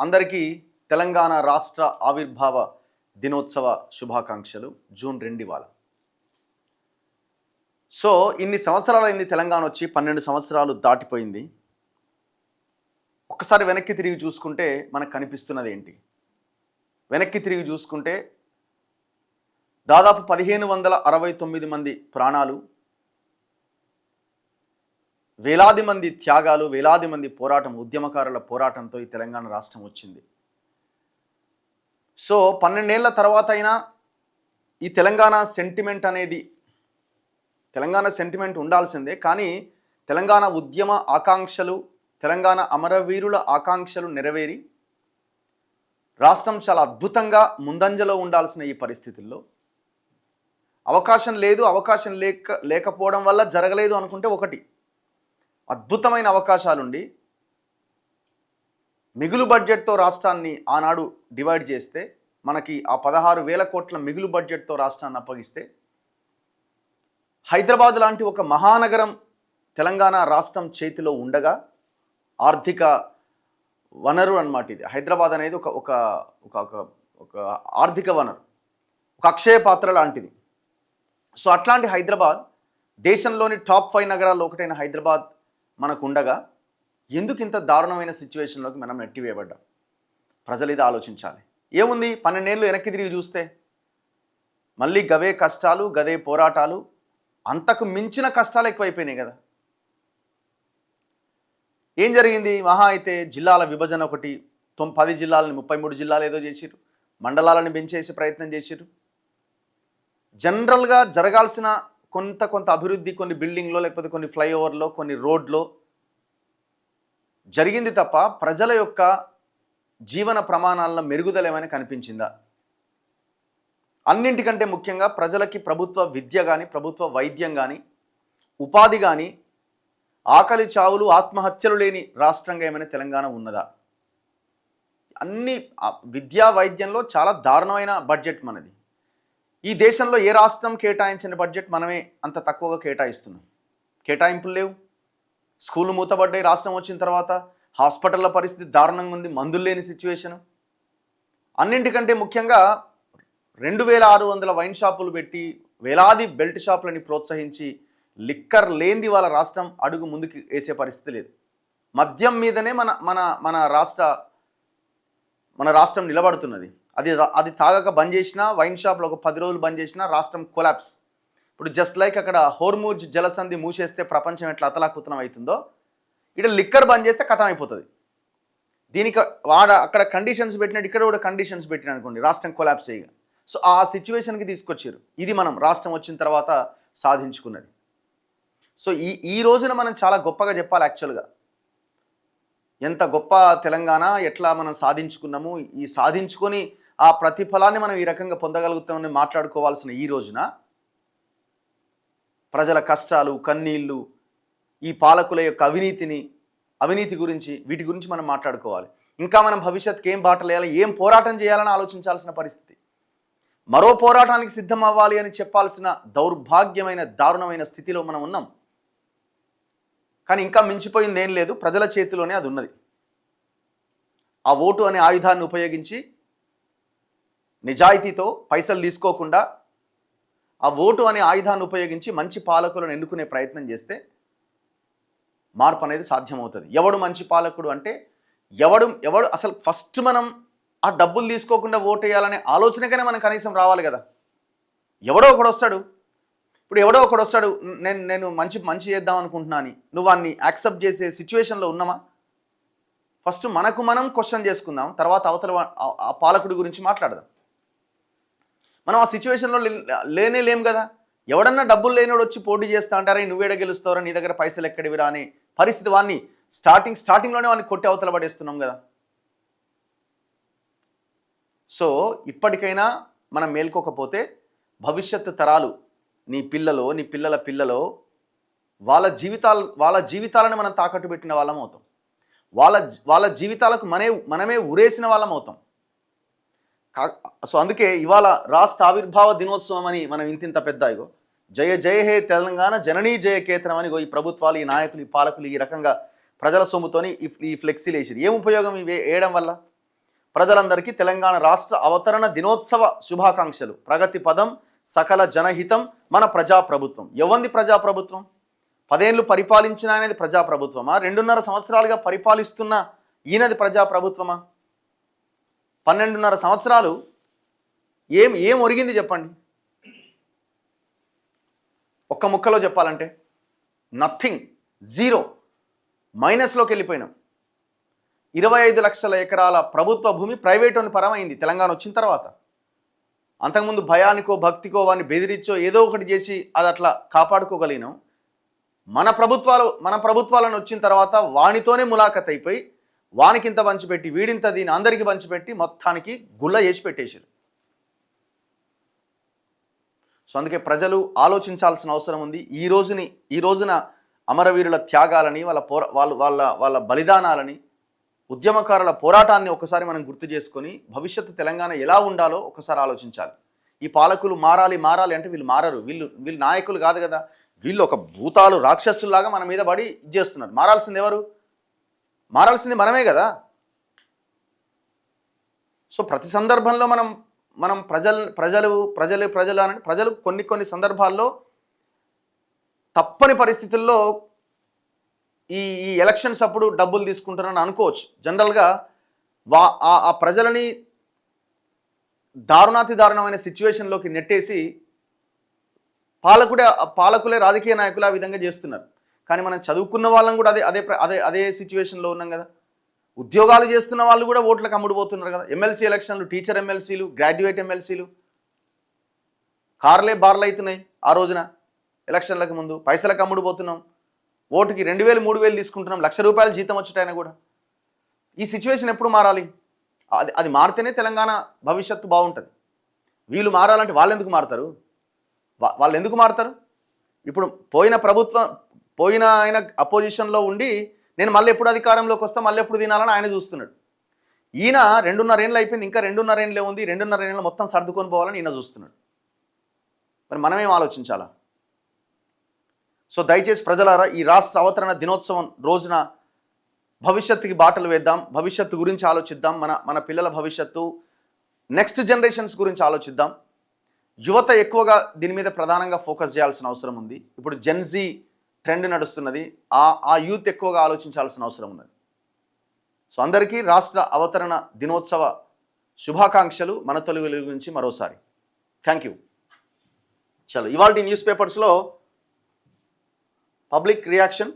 అందరికీ తెలంగాణ రాష్ట్ర ఆవిర్భావ దినోత్సవ శుభాకాంక్షలు. జూన్ 2 ఇవాళ. సో ఇన్ని సంవత్సరాలైంది తెలంగాణ వచ్చి, 12 సంవత్సరాలు దాటిపోయింది. ఒక్కసారి వెనక్కి తిరిగి చూసుకుంటే మనకు కనిపిస్తున్నది ఏంటి? వెనక్కి తిరిగి చూసుకుంటే దాదాపు 1569 మంది ప్రాణాలు, వేలాది మంది త్యాగాలు, వేలాది మంది పోరాటం, ఉద్యమకారుల పోరాటంతో ఈ తెలంగాణ రాష్ట్రం వచ్చింది. సో 12 ఏళ్ల తర్వాత అయినా ఈ తెలంగాణ సెంటిమెంట్ ఉండాల్సిందే. కానీ తెలంగాణ ఉద్యమ ఆకాంక్షలు, తెలంగాణ అమరవీరుల ఆకాంక్షలు నెరవేరి రాష్ట్రం చాలా అద్భుతంగా ముందంజలో ఉండాల్సిన ఈ పరిస్థితుల్లో అవకాశం లేకపోవడం వల్ల జరగలేదు అనుకుంటే ఒకటి, అద్భుతమైన అవకాశాలుండి మిగులు బడ్జెట్తో రాష్ట్రాన్ని ఆనాడు డివైడ్ చేస్తే, మనకి ఆ 16,000 కోట్ల మిగులు బడ్జెట్తో రాష్ట్రాన్ని అప్పగిస్తే, హైదరాబాద్ లాంటి ఒక మహానగరం తెలంగాణ రాష్ట్రం చేతిలో ఉండగా, ఆర్థిక వనరు అన్నమాట ఇది. హైదరాబాద్ అనేది ఒక ఆర్థిక వనరు, ఒక అక్షయ పాత్ర లాంటిది. సో అట్లాంటి హైదరాబాద్, దేశంలోని టాప్ 5 నగరాల్లో ఒకటైన హైదరాబాద్ మనకు ఉండగా ఎందుకు ఇంత దారుణమైన సిచ్యువేషన్లోకి మనం నెట్టివేయబడ్డాం? ప్రజలు ఇది ఆలోచించాలి. ఏముంది, 12 ఏళ్ళు వెనక్కి తిరిగి చూస్తే మళ్ళీ గవే కష్టాలు, గదే పోరాటాలు, అంతకు మించిన కష్టాలు ఎక్కువైపోయినాయి కదా. ఏం జరిగింది? మహా అయితే జిల్లాల విభజన ఒకటి, 10 జిల్లాలని 33 జిల్లాలు ఏదో చేసిరు, మండలాలను పెంచేసే ప్రయత్నం చేసిరు. జనరల్గా జరగాల్సిన కొంత అభివృద్ధి కొన్ని బిల్డింగ్లో, లేకపోతే కొన్ని ఫ్లైఓవర్లో, కొన్ని రోడ్లో జరిగింది తప్ప ప్రజల యొక్క జీవన ప్రమాణాల మెరుగుదల ఏమైనా కనిపించిందా? అన్నింటికంటే ముఖ్యంగా ప్రజలకి ప్రభుత్వ విద్య కానీ, ప్రభుత్వ వైద్యం కానీ, ఉపాధి కానీ, ఆకలి చావులు, ఆత్మహత్యలు లేని రాష్ట్రంగా ఏమైనా తెలంగాణ ఉన్నదా? అన్ని విద్యా వైద్యంలో చాలా దారుణమైన బడ్జెట్ మనది. ఈ దేశంలో ఏ రాష్ట్రం కేటాయించిన బడ్జెట్ మనమే అంత తక్కువగా కేటాయిస్తున్నాం. కేటాయింపులు లేవు. స్కూళ్ళు మూతపడ్డాయి రాష్ట్రం వచ్చిన తర్వాత. హాస్పిటల్ల పరిస్థితి దారుణంగా ఉంది, మందులు లేని సిచ్యువేషను. అన్నింటికంటే ముఖ్యంగా 2,600 వైన్ షాపులు పెట్టి, వేలాది బెల్ట్ షాపులని ప్రోత్సహించి, లిక్కర్ లేనిది వాళ్ళ రాష్ట్రం అడుగు ముందుకు వేసే పరిస్థితి లేదు. మద్యం మీదనే మన రాష్ట్రం నిలబడుతున్నది. అది తాగక బంద్ చేసినా, వైన్ షాప్లో ఒక 10 రోజులు బంద్ చేసినా రాష్ట్రం కొలాప్స్. ఇప్పుడు జస్ట్ లైక్ అక్కడ హోర్మూజ్ జలసంధి మూసేస్తే ప్రపంచం ఎట్లా అతలాకుతలం అవుతుందో, ఇక్కడ లిక్కర్ బంద్ చేస్తే కథం అయిపోతుంది. దీనికి అక్కడ కండిషన్స్ పెట్టినట్టు ఇక్కడ కూడా కండిషన్స్ పెట్టిన అనుకోండి, రాష్ట్రం కొలాప్స్ అయ్యి. సో ఆ సిచ్యువేషన్కి తీసుకొచ్చారు. ఇది మనం రాష్ట్రం వచ్చిన తర్వాత సాధించుకున్నది. సో ఈ రోజున మనం చాలా గొప్పగా చెప్పాలి. యాక్చువల్గా ఎంత గొప్ప తెలంగాణ, ఎట్లా మనం సాధించుకున్నాము, ఈ సాధించుకొని ఆ ప్రతిఫలాన్ని మనం ఈ రకంగా పొందగలుగుతామని మాట్లాడుకోవాల్సిన ఈ రోజున ప్రజల కష్టాలు, కన్నీళ్ళు, ఈ పాలకుల యొక్క అవినీతి గురించి, వీటి గురించి మనం మాట్లాడుకోవాలి. ఇంకా మనం భవిష్యత్తుకి ఏం బాటలేయాలి, ఏం పోరాటం చేయాలని ఆలోచించాల్సిన పరిస్థితి. మరో పోరాటానికి సిద్ధం అవ్వాలి అని చెప్పాల్సిన దౌర్భాగ్యమైన, దారుణమైన స్థితిలో మనం ఉన్నాం. కానీ ఇంకా మించిపోయింది ఏం లేదు, ప్రజల చేతిలోనే అది ఉన్నది. ఆ ఓటు అనే ఆయుధాన్ని ఉపయోగించి నిజాయితీతో, పైసలు తీసుకోకుండా ఆ ఓటు అనే ఆయుధాన్ని ఉపయోగించి మంచి పాలకులను ఎన్నుకునే ప్రయత్నం చేస్తే మార్పు అనేది సాధ్యమవుతుంది. ఎవడు మంచి పాలకుడు అంటే, ఎవడు అసలు ఫస్ట్ మనం ఆ డబ్బులు తీసుకోకుండా ఓటు వేయాలనే ఆలోచనకనే మనం కనీసం రావాలి కదా. ఎవడో ఒకడు వస్తాడు, నేను మంచి చేద్దాం అనుకుంటున్నాను, నువ్వు అన్ని యాక్సెప్ట్ చేసే సిచ్యువేషన్లో ఉన్నామా? ఫస్ట్ మనకు మనం క్వశ్చన్ చేసుకుందాం, తర్వాత అవతల ఆ పాలకుడి గురించి మాట్లాడదాం. మనం ఆ సిచ్యువేషన్లో లేం కదా. ఎవడన్నా డబ్బులు లేనివాడు వచ్చి పోటీ చేస్తా అంటారా, నువ్వేడ గెలుస్తావరా, నీ దగ్గర పైసలు ఎక్కడివిరా అనే పరిస్థితి వాడిని స్టార్టింగ్లోనే వాడిని కొట్టి అవతల పడేస్తున్నాం కదా. సో ఇప్పటికైనా మనం మేల్కోకపోతే భవిష్యత్తు తరాలు, నీ పిల్లల పిల్లలో వాళ్ళ జీవితాలను మనం తాకట్టు పెట్టిన వాళ్ళం అవుతాం. వాళ్ళ జీవితాలకు మనమే ఉరేసిన వాళ్ళం అవుతాం. సో అందుకే ఇవాళ రాష్ట్ర ఆవిర్భావ దినోత్సవం అని మనం ఇంత పెద్ద జయ జయ హే తెలంగాణ జననీ జయ కేతనం అని ఈ ప్రభుత్వాలు, ఈ నాయకులు, ఈ పాలకులు ఈ రకంగా ప్రజల సొమ్ముతోని ఈ ఫ్లెక్సీలు వేసిరు. ఏం ఉపయోగం ఇవి వేయడం వల్ల? ప్రజలందరికీ తెలంగాణ రాష్ట్ర అవతరణ దినోత్సవ శుభాకాంక్షలు. ప్రగతి పదం, సకల జనహితం, మన ప్రజాప్రభుత్వం. ఎవంది ప్రజాప్రభుత్వం? 10 ఏళ్ళు పరిపాలించిన అనేది ప్రజాప్రభుత్వమా? 2.5 సంవత్సరాలుగా పరిపాలిస్తున్న ఈయనది ప్రజాప్రభుత్వమా? 12.5 సంవత్సరాలు ఏం ఒరిగింది చెప్పండి? ఒక్క ముక్కలో చెప్పాలంటే నథింగ్, జీరో, మైనస్లోకి వెళ్ళిపోయినాం. 25 లక్షల ఎకరాల ప్రభుత్వ భూమి ప్రైవేటు పరమైంది తెలంగాణ వచ్చిన తర్వాత. అంతకుముందు భయానికో భక్తికో వాడిని బెదిరించో ఏదో ఒకటి చేసి అది అట్లా కాపాడుకోగలిగినాం. మన ప్రభుత్వాలను వచ్చిన తర్వాత వానితోనే ములాఖత్ అయిపోయి వానికింత పంచిపెట్టి వీడింత దీని అందరికీ పంచిపెట్టి మొత్తానికి గుల్ల చేసి పెట్టేసారు. సో అందుకే ప్రజలు ఆలోచించాల్సిన అవసరం ఉంది. ఈ రోజున అమరవీరుల త్యాగాలని, వాళ్ళ బలిదానాలని, ఉద్యమకారుల పోరాటాన్ని ఒకసారి మనం గుర్తు చేసుకొని భవిష్యత్తు తెలంగాణ ఎలా ఉండాలో ఒకసారి ఆలోచించాలి. ఈ పాలకులు మారాలి అంటే వీళ్ళు మారరు. వీళ్ళు నాయకులు కాదు కదా. వీళ్ళు ఒక భూతాలు రాక్షసుల్లాగా మన మీద పడి చేస్తున్నారు. మారాల్సింది ఎవరు? మారాల్సింది మనమే కదా. సో ప్రతి సందర్భంలో మనం ప్రజలు అని ప్రజలు కొన్ని సందర్భాల్లో తప్పని పరిస్థితుల్లో ఈ ఎలక్షన్స్ అప్పుడు డబ్బులు తీసుకుంటారని అనుకోవచ్చు. జనరల్గా ఆ ప్రజలని దారుణాతిదారుణమైన సిచ్యువేషన్లోకి నెట్టేసి పాలకులే రాజకీయ నాయకులు ఆ విధంగా చేస్తున్నారు. కానీ మనం చదువుకున్న వాళ్ళం కూడా అదే సిచ్యువేషన్లో ఉన్నాం కదా. ఉద్యోగాలు చేస్తున్న వాళ్ళు కూడా ఓట్లకు అమ్ముడుపోతున్నారు కదా. ఎమ్మెల్సీ ఎలక్షన్లు, టీచర్ ఎమ్మెల్సీలు, గ్రాడ్యుయేట్ ఎమ్మెల్సీలు కార్లే బార్లు అవుతున్నాయి. ఆ రోజున ఎలక్షన్లకు ముందు పైసలకు అమ్ముడుపోతున్నాం. ఓటుకి 2,000 3,000 తీసుకుంటున్నాం. ₹1,00,000 జీతం వచ్చేటైనా కూడా. ఈ సిచ్యువేషన్ ఎప్పుడు మారాలి? అది మారితేనే తెలంగాణ భవిష్యత్తు బాగుంటుంది. వీళ్ళు మారాలంటే వాళ్ళు ఎందుకు మారుతారు? ఇప్పుడు పోయిన ఆయన అపోజిషన్లో ఉండి నేను మళ్ళీ ఎప్పుడు అధికారంలోకి వస్తా, మళ్ళీ ఎప్పుడు తినాలని ఆయన చూస్తున్నాడు. ఈయన 2.5 ఏళ్ళు అయిపోయింది, ఇంకా 2.5 ఏళ్ళే ఉంది. 2.5 ఏళ్ళు మొత్తం సర్దుకొని పోవాలని ఈయన చూస్తున్నాడు. మరి మనమేం ఆలోచించాలా? సో దయచేసి ప్రజలారా, ఈ రాష్ట్ర అవతరణ దినోత్సవం రోజున భవిష్యత్తుకి బాటలు వేద్దాం. భవిష్యత్తు గురించి ఆలోచిద్దాం. మన పిల్లల భవిష్యత్తు, నెక్స్ట్ జనరేషన్స్ గురించి ఆలోచిద్దాం. యువత ఎక్కువగా దీని మీద ప్రధానంగా ఫోకస్ చేయాల్సిన అవసరం ఉంది. ఇప్పుడు జెన్జీ ట్రెండ్ నడుస్తున్నది. ఆ యూత్ ఎక్కువగా ఆలోచించాల్సిన అవసరం ఉన్నది. సో అందరికీ రాష్ట్ర అవతరణ దినోత్సవ శుభాకాంక్షలు. మన తెలుగు వెలుగు గురించి మరోసారి థ్యాంక్ యూ. చలో, ఇవాళ న్యూస్ పేపర్స్లో పబ్లిక్ రియాక్షన్.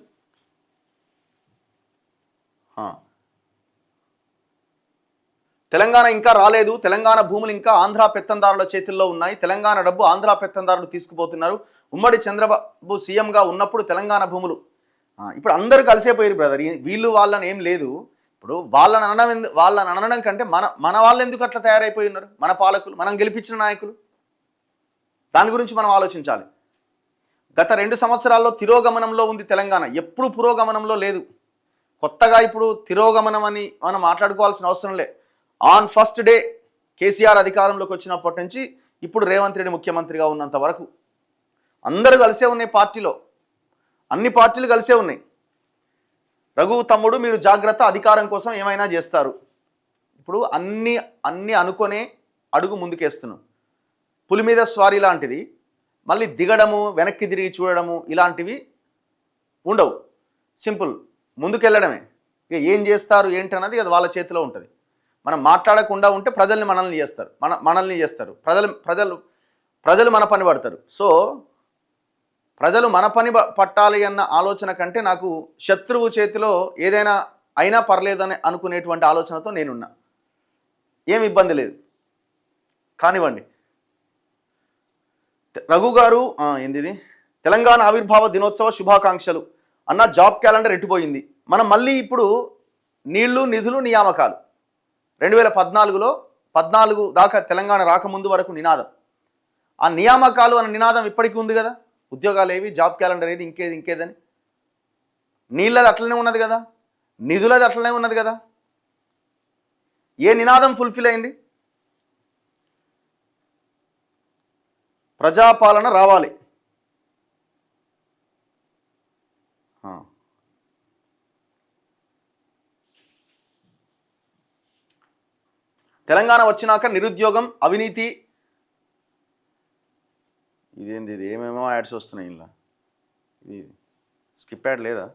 తెలంగాణ ఇంకా రాలేదు. తెలంగాణ భూములు ఇంకా ఆంధ్ర పెత్తందారుల చేతుల్లో ఉన్నాయి. తెలంగాణ డబ్బు ఆంధ్ర పెత్తందారులు తీసుకుపోతున్నారు. ఉమ్మడి చంద్రబాబు సీఎంగా ఉన్నప్పుడు తెలంగాణ భూములు ఇప్పుడు అందరూ కలిసేపోయారు బ్రదర్. వీళ్ళు వాళ్ళని ఏం లేదు. ఇప్పుడు వాళ్ళని అనడం కంటే మన వాళ్ళు ఎందుకు అట్లా తయారైపోయి ఉన్నారు? మన పాలకులు, మనం గెలిపించిన నాయకులు. దాని గురించి మనం ఆలోచించాలి. గత 2 సంవత్సరాల్లో తిరోగమనంలో ఉంది తెలంగాణ. ఎప్పుడు పురోగమనంలో లేదు. కొత్తగా ఇప్పుడు తిరోగమనం అని మనం మాట్లాడుకోవాల్సిన అవసరం లే. ఆన్ ఫస్ట్ డే కేసీఆర్ అధికారంలోకి వచ్చినప్పటి నుంచి ఇప్పుడు రేవంత్ రెడ్డి ముఖ్యమంత్రిగా ఉన్నంత వరకు అందరూ కలిసే ఉన్నాయి. పార్టీలో అన్ని పార్టీలు కలిసే ఉన్నాయి. రఘు తమ్ముడు మీరు జాగ్రత్త, అధికారం కోసం ఏమైనా చేస్తారు. ఇప్పుడు అన్నీ అనుకునే అడుగు ముందుకేస్తున్నాం. పులి మీద స్వారీ లాంటిది. మళ్ళీ దిగడము, వెనక్కి తిరిగి చూడడము ఇలాంటివి ఉండవు. సింపుల్ ముందుకెళ్ళడమే. ఇక ఏం చేస్తారు ఏంటి అన్నది అది వాళ్ళ చేతిలో ఉంటుంది. మనం మాట్లాడకుండా ఉంటే మనల్ని చేస్తారు. ప్రజలు మన పని పడతారు. సో ప్రజలు మన పని పట్టాలి అన్న ఆలోచన కంటే నాకు శత్రువు చేతిలో ఏదైనా అయినా పర్లేదని అనుకునేటువంటి ఆలోచనతో నేనున్నా. ఏం ఇబ్బంది లేదు, కానివ్వండి. రఘు గారు ఏంది తెలంగాణ ఆవిర్భావ దినోత్సవ శుభాకాంక్షలు అన్న. జాబ్ క్యాలెండర్ ఎట్టిపోయింది. మనం మళ్ళీ ఇప్పుడు నీళ్లు, నిధులు, నియామకాలు 2014లో 14 దాకా తెలంగాణ రాకముందు వరకు నినాదం. ఆ నియామకాలు అన్న నినాదం ఇప్పటికీ ఉంది కదా. ఉద్యోగాలు ఏవి, జాబ్ క్యాలెండర్ ఏది, ఇంకేదని. నీళ్ళది అట్లనే ఉన్నది కదా, నిధులది అట్లనే ఉన్నది కదా. ఏ నినాదం ఫుల్ఫిల్ అయింది? ప్రజాపాలన రావాలి. తెలంగాణ వచ్చినాక నిరుద్యోగం, అవినీతి, ఇదేంది ఇది ఏమేమో యాడ్స్ వస్తున్నాయి ఇలా, ఇది స్కిప్ యాడ్ లేదా?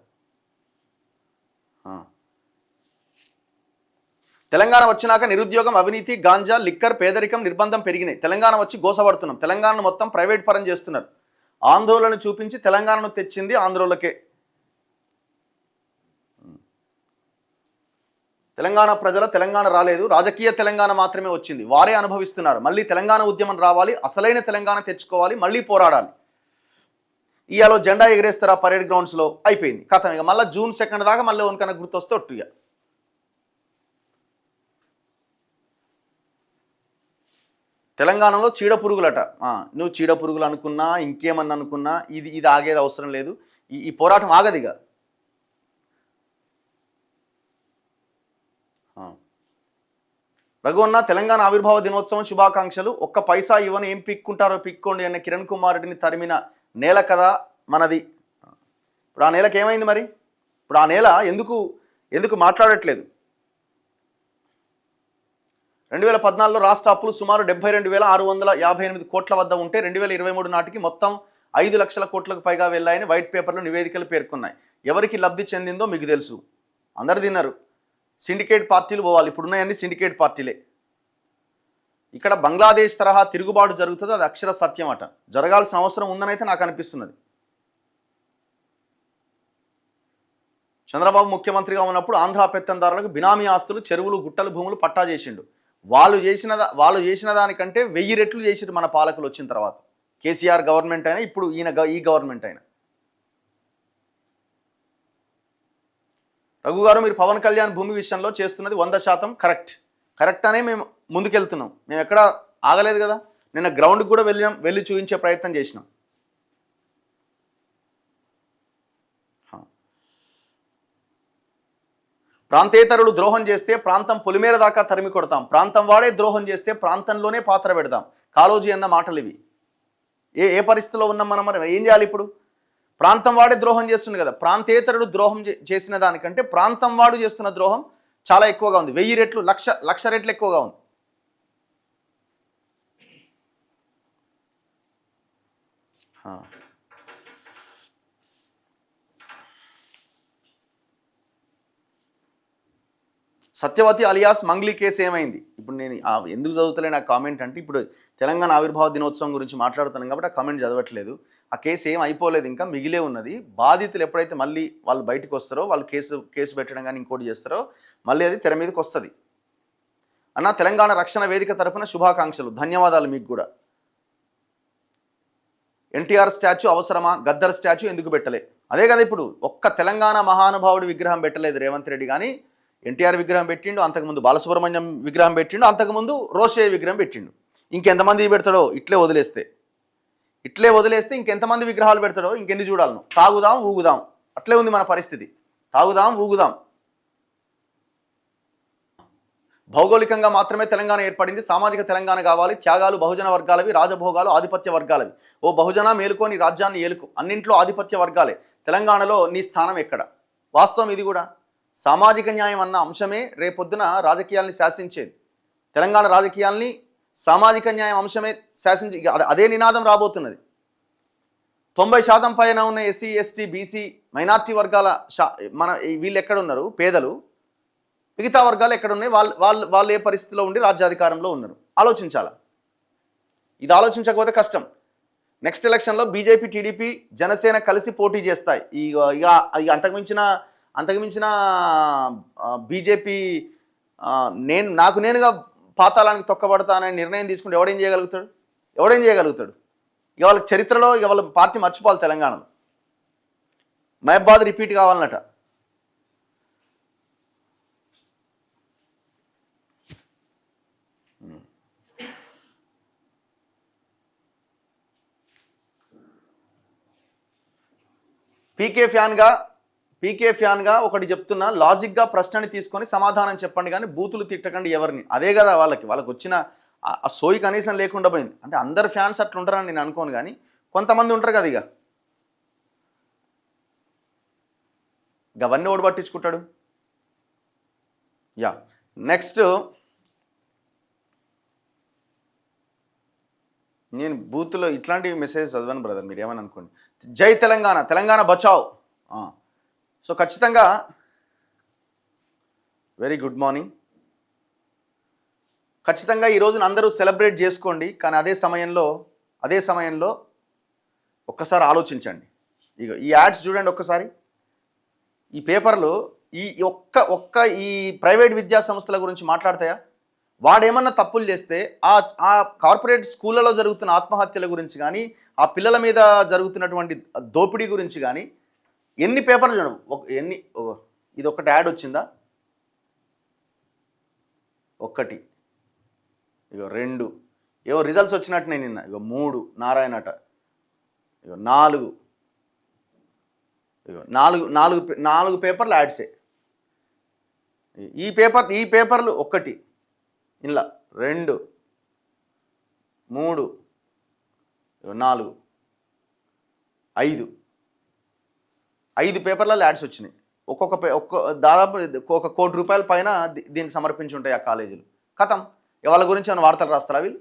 తెలంగాణ వచ్చినాక నిరుద్యోగం, అవినీతి, గాంజా, లిక్కర్, పేదరికం, నిర్బంధం పెరిగినాయి. తెలంగాణ వచ్చి గోసపడుతున్నాం. తెలంగాణను మొత్తం ప్రైవేట్ పరం చేస్తున్నారు. ఆందోళన చూపించి తెలంగాణను తెచ్చింది ఆంధ్రోలకే. తెలంగాణ ప్రజల తెలంగాణ రాలేదు, రాజకీయ తెలంగాణ మాత్రమే వచ్చింది. వారే అనుభవిస్తున్నారు. మళ్ళీ తెలంగాణ ఉద్యమం రావాలి, అసలైన తెలంగాణ తెచ్చుకోవాలి, మళ్ళీ పోరాడాలి. ఇవాళ జెండా ఎగరేస్తారా పరేడ్ గ్రౌండ్స్లో, అయిపోయింది కథం. ఇక మళ్ళీ June 2 దాకా మళ్ళీ ఉనకన గుర్తొస్తే ఒట్టుగా. తెలంగాణలో చీడపురుగులట. నువ్వు చీడపురుగులు అనుకున్నా, ఇంకేమన్నా అనుకున్నా, ఇది ఆగేది అవసరం లేదు. ఈ పోరాటం ఆగదిగా. రఘువన్న, తెలంగాణ ఆవిర్భావ దినోత్సవం శుభాకాంక్షలు. ఒక్క పైసా ఇవ్వని ఏం పిక్కుంటారో పిక్కోండి అన్న కిరణ్ కుమార్ రెడ్డిని తరిమిన నేల కదా మనది. ఇప్పుడు ఆ నేలకు ఏమైంది మరి? ఇప్పుడు ఆ నేల ఎందుకు మాట్లాడట్లేదు? 2014లో రాష్ట్ర అప్పులు సుమారు 72,658 కోట్ల వద్ద ఉంటే 2023 నాటికి మొత్తం 5 లక్షల కోట్లకు పైగా వెళ్ళాయని వైట్ పేపర్లో నివేదికలు పేర్కొన్నాయి. ఎవరికి లబ్ధి చెందిందో మీకు తెలుసు. అందరు తిన్నారు. సిండికేట్ పార్టీలు పోవాలి. ఇప్పుడున్నాయన్నీ సిండికేట్ పార్టీలే. ఇక్కడ బంగ్లాదేశ్ తరహా తిరుగుబాటు జరుగుతుంది, అది అక్షర సత్యం అట. జరగాల్సిన అవసరం ఉందని అయితే నాకు అనిపిస్తున్నది. చంద్రబాబు ముఖ్యమంత్రిగా ఉన్నప్పుడు ఆంధ్ర పెత్తందారులకు బినామీ ఆస్తులు, చెరువులు, గుట్టలు, భూములు పట్టా చేసిండు. వాళ్ళు చేసిన దానికంటే 1000 రెట్లు చేసిరు మన పాలకులు వచ్చిన తర్వాత. కేసీఆర్ గవర్నమెంట్ అయినా, ఇప్పుడు ఈ గవర్నమెంట్ అయినా. రఘు గారు, మీరు పవన్ కళ్యాణ్ భూమి విషయంలో చేస్తున్నది 100% కరెక్ట్ అనే మేము ముందుకెళ్తున్నాం. మేము ఎక్కడ ఆగలేదు కదా. నిన్న గ్రౌండ్కి కూడా వెళ్ళి చూపించే ప్రయత్నం చేసినాం. ప్రాంతేతరులు ద్రోహం చేస్తే ప్రాంతం పొలిమేర దాకా తరిమి కొడతాం. ప్రాంతం వాడే ద్రోహం చేస్తే ప్రాంతంలోనే పాత్ర పెడతాం. కాళోజీ అన్న మాటలు ఇవి. ఏ పరిస్థితిలో ఉన్నాం మనం ఏం చేయాలి ఇప్పుడు? ప్రాంతం వాడే ద్రోహం చేస్తుంది కదా. ప్రాంతేతరుడు ద్రోహం చేసిన దానికంటే ప్రాంతం వాడు చేస్తున్న ద్రోహం చాలా ఎక్కువగా ఉంది. 1000 రెట్లు, లక్ష రెట్లు ఎక్కువగా ఉంది. సత్యవతి అలియాస్ మంగ్లీ కేసు ఏమైంది? ఇప్పుడు నేను ఎందుకు చదువుతలే నాకు కామెంట్ అంటే, ఇప్పుడు తెలంగాణ ఆవిర్భావ దినోత్సవం గురించి మాట్లాడుతున్నాం కాబట్టి ఆ కామెంట్ చదవట్లేదు. ఆ కేసు ఏం అయిపోలేదు, ఇంకా మిగిలే ఉన్నది. బాధితులు ఎప్పుడైతే మళ్ళీ వాళ్ళు బయటకు వస్తారో, వాళ్ళు కేసు పెట్టడం కానీ ఇంకోటి చేస్తారో, మళ్ళీ అది తెర మీదకి వస్తుంది. అన్న, తెలంగాణ రక్షణ వేదిక తరఫున శుభాకాంక్షలు. ధన్యవాదాలు మీకు కూడా. ఎన్టీఆర్ స్టాచ్యూ అవసరమా? గద్దర్ స్టాచ్యూ ఎందుకు పెట్టలే? అదే కదా, ఇప్పుడు ఒక్క తెలంగాణ మహానుభావుడి విగ్రహం పెట్టలేదు రేవంత్ రెడ్డి, కానీ ఎన్టీఆర్ విగ్రహం పెట్టిండు, అంతకుముందు బాలసుబ్రహ్మణ్యం విగ్రహం పెట్టిండు, అంతకుముందు రోషయ్య విగ్రహం పెట్టిండు. ఇంకెంతమంది పెడతాడో ఇట్లే వదిలేస్తే ఇంకెంతమంది విగ్రహాలు పెడతాడో, ఇంకెన్ని చూడాలను. తాగుదాం ఊగుదాం, అట్లే ఉంది మన పరిస్థితి. తాగుదాం ఊగుదాం. భౌగోళికంగా మాత్రమే తెలంగాణ ఏర్పడింది. సామాజిక తెలంగాణ కావాలి. త్యాగాలు బహుజన వర్గాలవి, రాజభోగాలు ఆధిపత్య వర్గాలవి. ఓ బహుజన మేలుకో, నీ రాజ్యాన్ని ఏలుకు. అన్నింట్లో ఆధిపత్య వర్గాలే. తెలంగాణలో నీ స్థానం ఎక్కడ? వాస్తవం ఇది కూడా. సామాజిక న్యాయం అన్న అంశమే రేపొద్దున రాజకీయాల్ని శాసించేది. తెలంగాణ రాజకీయాల్ని సామాజిక న్యాయం అంశమే శాసించి, అదే నినాదం రాబోతున్నది. 90% పైన ఉన్న ఎస్సీ, ఎస్టీ, బీసీ, మైనార్టీ వర్గాల మన వీళ్ళు ఎక్కడున్నారు? పేదలు. మిగతా వర్గాలు ఎక్కడున్నాయి? వాళ్ళు ఏ పరిస్థితిలో ఉండి రాజ్యాధికారంలో ఉన్నారు? ఆలోచించాలా. ఇది ఆలోచించకపోతే కష్టం. నెక్స్ట్ ఎలక్షన్లో బీజేపీ, టీడీపీ, జనసేన కలిసి పోటీ చేస్తాయి. ఇక అంతకుమించిన బీజేపీ నాకు నేనుగా పాతాళానికి తొక్కబడతానని నిర్ణయం తీసుకుంటే ఎవడేం చేయగలుగుతాడు? ఇక వాళ్ళ చరిత్రలో వాళ్ళ పార్టీ మర్చిపోవాలి. తెలంగాణలో మహబాద్ రిపీట్ కావాలన్నట. పీకే ఫ్యాన్గా ఒకటి చెప్తున్నా, లాజిక్గా ప్రశ్నని తీసుకొని సమాధానం చెప్పండి, కానీ బూతులు తిట్టకండి ఎవరిని. అదే కదా వాళ్ళకి వచ్చిన ఆ సోయి కనీసం లేకుండా పోయింది. అంటే అందరు ఫ్యాన్స్ అట్లా ఉంటారని నేను అనుకోను, కానీ కొంతమంది ఉంటారు కదా. ఇక అవన్నీ ఓడి పట్టించుకుంటాడు. నెక్స్ట్ నేను బూత్లో ఇట్లాంటి మెసేజ్ చదివాను బ్రదర్, మీరు ఏమని అనుకోండి. జై తెలంగాణ, తెలంగాణ బచావ్. సో ఖచ్చితంగా వెరీ గుడ్ మార్నింగ్. ఖచ్చితంగా ఈ రోజున అందరూ సెలబ్రేట్ చేసుకోండి, కానీ అదే సమయంలో ఒక్కసారి ఆలోచించండి. ఇక ఈ యాడ్స్ చూడండి ఒక్కసారి. ఈ పేపర్లు ఈ ఈ ప్రైవేట్ విద్యా సంస్థల గురించి మాట్లాడతాయా? వాడేమన్నా తప్పులు చేస్తే ఆ కార్పొరేట్ స్కూళ్ళలో జరుగుతున్న ఆత్మహత్యల గురించి కానీ, ఆ పిల్లల మీద జరుగుతున్నటువంటి దోపిడీ గురించి కానీ ఎన్ని పేపర్లు చూడండి. ఇది ఒకటి యాడ్ వచ్చిందా? ఒకటి, ఇగో 2 ఏవో రిజల్ట్స్ వచ్చినట్టు నేను నిన్న. ఇగో 3 నారాయణట. ఇగో 4 ఇగో 4 పేపర్లు యాడ్సే. ఈ పేపర్లు ఒకటి, ఇలా 2 3 4 5 పేపర్లలో యాడ్స్ వచ్చినాయి. దాదాపు 1 కోటి రూపాయల పైన దీనికి సమర్పించి ఉంటాయి ఆ కాలేజీలు. కథం వాళ్ళ గురించి ఏమైనా వార్తలు రాస్తారా వీళ్ళు?